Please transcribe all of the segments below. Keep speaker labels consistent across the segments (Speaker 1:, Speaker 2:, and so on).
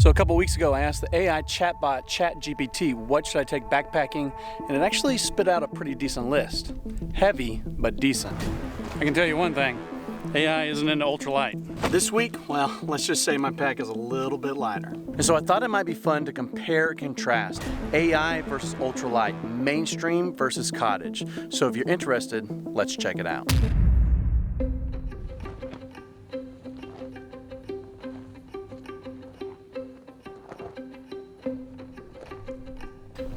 Speaker 1: So a couple weeks ago, I asked the AI chatbot ChatGPT, what should I take backpacking? And it actually spit out a pretty decent list. Heavy, but decent. I can tell you one thing, AI isn't into ultralight. This week, well, let's just say my pack is a little bit lighter. And so I thought it might be fun to compare and contrast AI versus ultralight, mainstream versus cottage. So if you're interested, let's check it out.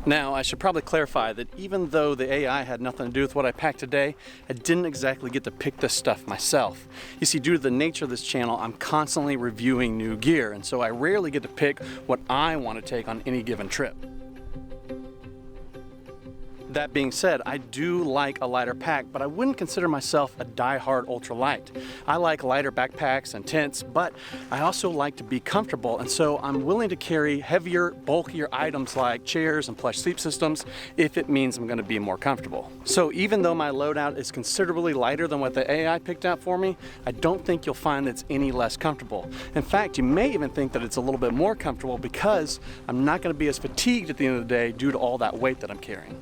Speaker 1: Now, I should probably clarify that even though the AI had nothing to do with what I packed today, I didn't exactly get to pick this stuff myself. You see, due to the nature of this channel, I'm constantly reviewing new gear, and so I rarely get to pick what I want to take on any given trip. That being said, I do like a lighter pack, but I wouldn't consider myself a die-hard ultralight. I like lighter backpacks and tents, but I also like to be comfortable, and so I'm willing to carry heavier, bulkier items like chairs and plush sleep systems if it means I'm going to be more comfortable. So even though my loadout is considerably lighter than what the AI picked out for me, I don't think you'll find it's any less comfortable. In fact, you may even think that it's a little bit more comfortable because I'm not going to be as fatigued at the end of the day due to all that weight that I'm carrying.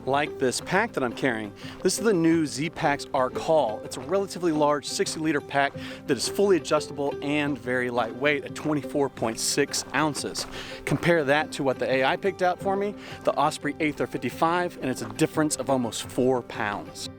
Speaker 1: Like this pack that I'm carrying. This is the new Z-Pack's Arc Haul. It's a relatively large 60-liter pack that is fully adjustable and very lightweight at 24.6 ounces. Compare that to what the AI picked out for me, the Osprey Aether 55, and it's a difference of almost 4 pounds.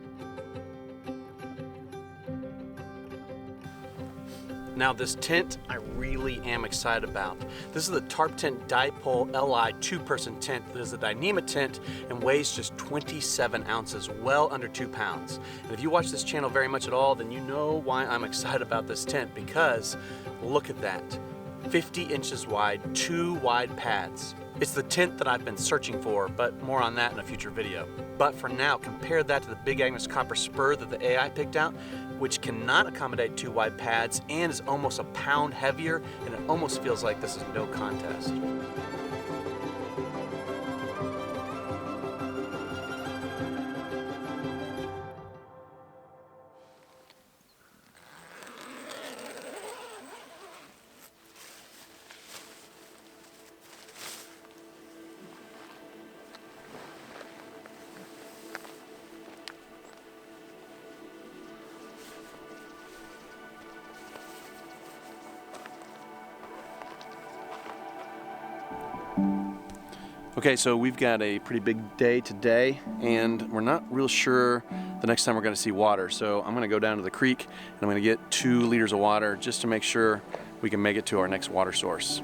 Speaker 1: Now this tent I really am excited about. This is the Tarp Tent Dipole LI 2-person tent that is a Dyneema tent and weighs just 27 ounces, well under 2 pounds. And if you watch this channel very much at all, then you know why I'm excited about this tent, because look at that. 50 inches wide, 2 wide pads. It's the tent that I've been searching for, but more on that in a future video. But for now, compare that to the Big Agnes copper spur that the AI picked out, which cannot accommodate 2 wide pads and is almost a pound heavier, and it almost feels like this is no contest. Okay, so we've got a pretty big day today, and we're not real sure the next time we're going to see water. So I'm going to go down to the creek, and I'm going to get 2 liters of water just to make sure we can make it to our next water source.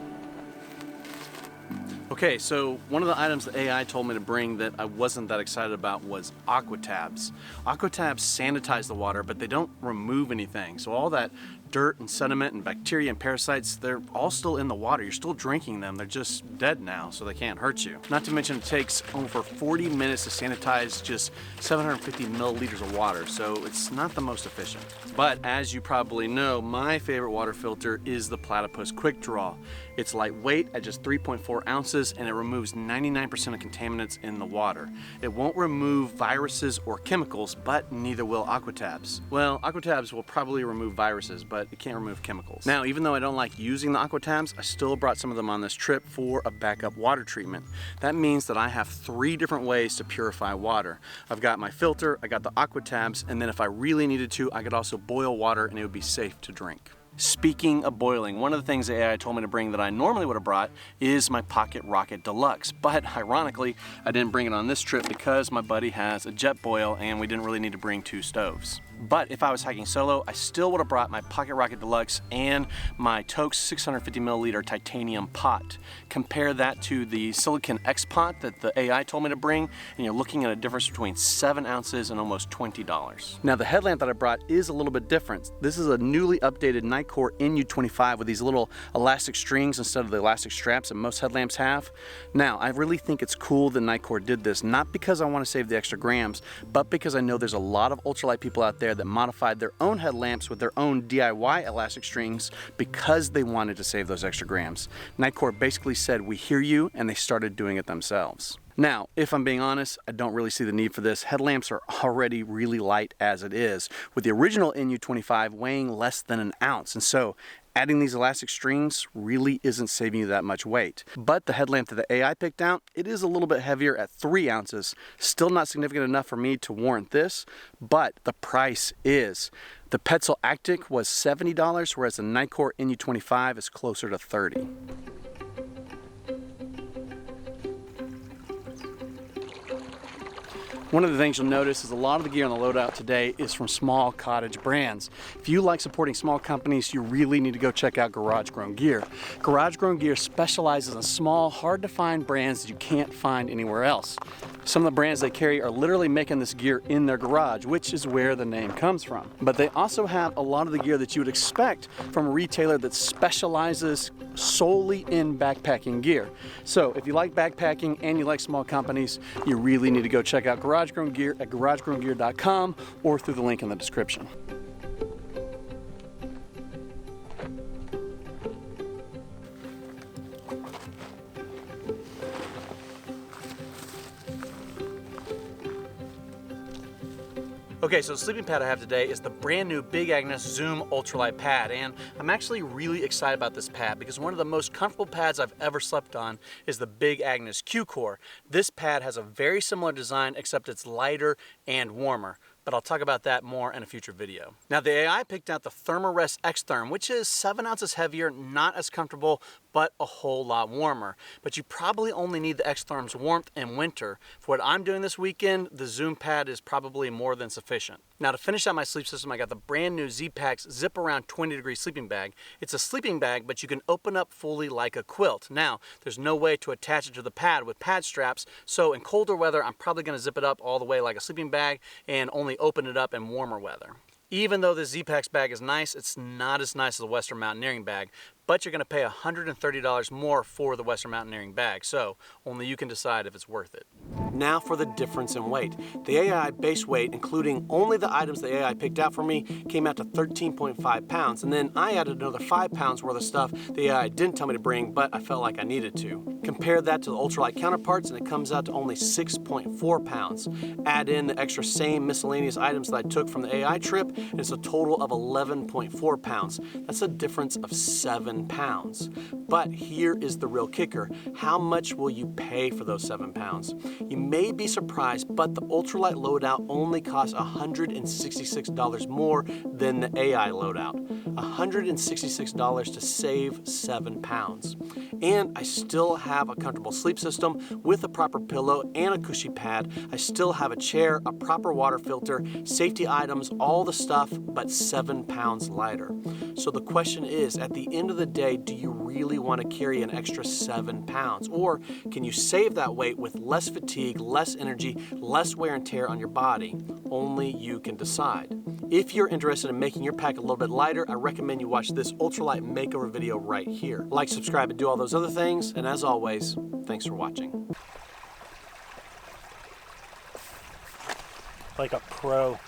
Speaker 1: Okay, so one of the items the AI told me to bring that I wasn't that excited about was aqua tabs. Aqua tabs sanitize the water, but they don't remove anything. So all that dirt and sediment and bacteria and parasites, they're all still in the water. You're still drinking them. They're just dead now, so they can't hurt you. Not to mention it takes over 40 minutes to sanitize just 750 milliliters of water, so it's not the most efficient. But as you probably know, my favorite water filter is the Platypus Quick Draw. It's lightweight at just 3.4 ounces, and it removes 99% of contaminants in the water. It won't remove viruses or chemicals, but neither will aqua tabs. Well, aqua tabs will probably remove viruses, but it can't remove chemicals. Now, even though I don't like using the aqua tabs, I still brought some of them on this trip for a backup water treatment. That means that I have 3 different ways to purify water. I've got my filter, I got the aqua tabs, and then if I really needed to, I could also boil water and it would be safe to drink. Speaking of boiling, one of the things the AI told me to bring that I normally would have brought is my Pocket Rocket Deluxe, but ironically, I didn't bring it on this trip because my buddy has a jet boil and we didn't really need to bring 2 stoves. But if I was hiking solo, I still would have brought my Pocket Rocket Deluxe and my Toke's 650 milliliter titanium pot. Compare that to the Silicon X pot that the AI told me to bring, and you're looking at a difference between 7 ounces and almost $20. Now the headlamp that I brought is a little bit different. This is a newly updated Nitecore NU25 with these little elastic strings instead of the elastic straps that most headlamps have. Now, I really think it's cool that Nitecore did this, not because I want to save the extra grams, but because I know there's a lot of ultralight people out there that modified their own headlamps with their own DIY elastic strings because they wanted to save those extra grams. Nitecore basically said, "We hear you," and they started doing it themselves. Now, if I'm being honest, I don't really see the need for this. Headlamps are already really light as it is, with the original NU25 weighing less than an ounce, and so adding these elastic strings really isn't saving you that much weight. But the headlamp that the AI picked out, it is a little bit heavier at 3 ounces. Still not significant enough for me to warrant this, but the price is. The Petzl Actic was $70, whereas the Nicor NU25 is closer to $30. One of the things you'll notice is a lot of the gear on the loadout today is from small cottage brands. If you like supporting small companies, you really need to go check out Garage Grown Gear. Garage Grown Gear specializes in small, hard to find brands that you can't find anywhere else. Some of the brands they carry are literally making this gear in their garage, which is where the name comes from. But they also have a lot of the gear that you would expect from a retailer that specializes solely in backpacking gear. So if you like backpacking and you like small companies, you really need to go check out Garage Grown Gear at garagegrowngear.com or through the link in the description. Okay, so the sleeping pad I have today is the brand new Big Agnes Zoom Ultralight Pad, and I'm actually really excited about this pad because one of the most comfortable pads I've ever slept on is the Big Agnes Q-Core. This pad has a very similar design except it's lighter and warmer, but I'll talk about that more in a future video. Now the AI picked out the Thermarest X-Therm, which is 7 ounces heavier, not as comfortable, but a whole lot warmer. But you probably only need the X-Therm's warmth in winter. For what I'm doing this weekend, the Zoom pad is probably more than sufficient. Now to finish out my sleep system, I got the brand new Z-Packs Zip Around 20-degree sleeping bag. It's a sleeping bag, but you can open up fully like a quilt. Now, there's no way to attach it to the pad with pad straps, so in colder weather, I'm probably gonna zip it up all the way like a sleeping bag and only open it up in warmer weather. Even though the Z-Packs bag is nice, it's not as nice as the Western Mountaineering bag, but you're gonna pay $130 more for the Western Mountaineering bag, so only you can decide if it's worth it. Now for the difference in weight. The AI base weight, including only the items the AI picked out for me, came out to 13.5 pounds, and then I added another 5 pounds worth of stuff the AI didn't tell me to bring, but I felt like I needed to. Compare that to the ultralight counterparts, and it comes out to only 6.4 pounds. Add in the extra same miscellaneous items that I took from the AI trip, and it's a total of 11.4 pounds. That's a difference of 7 pounds. But here is the real kicker. How much will you pay for those 7 pounds? You may be surprised, but the ultralight loadout only costs $166 more than the AI loadout. $166 to save 7 pounds. And I still have a comfortable sleep system with a proper pillow and a cushy pad. I still have a chair, a proper water filter, safety items, all the stuff, but 7 pounds lighter. So the question is, at the end of the day, do you really want to carry an extra 7 pounds? Or can you save that weight with less fatigue, less energy, less wear and tear on your body? Only you can decide. If you're interested in making your pack a little bit lighter, I recommend you watch this ultralight makeover video right here. Like, subscribe, and do all those other things. And as always, thanks for watching. Like a pro.